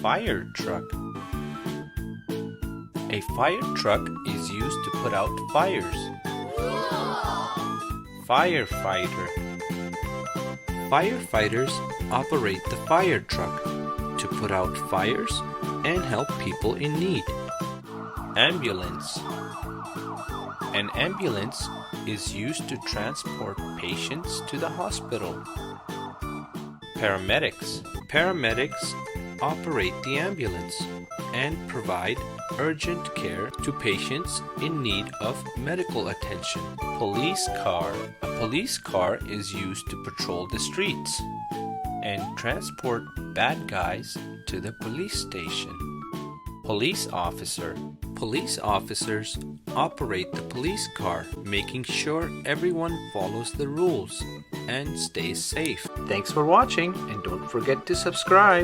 fire truck. A fire truck is used to put out fires. Firefighter. Firefighters operate the fire truck to put out fires and help people in need. Ambulance. An ambulance is used to transport patients to the hospital. Paramedics. Paramedics operate the ambulance and provide urgent care to patients in need of medical attention. Police car. A police car is used to patrol the streets and transport bad guys to the police station. Police officer. Police officers operate the police car, making sure everyone follows the rules and stays safe. Thanks for watching, and don't forget to subscribe.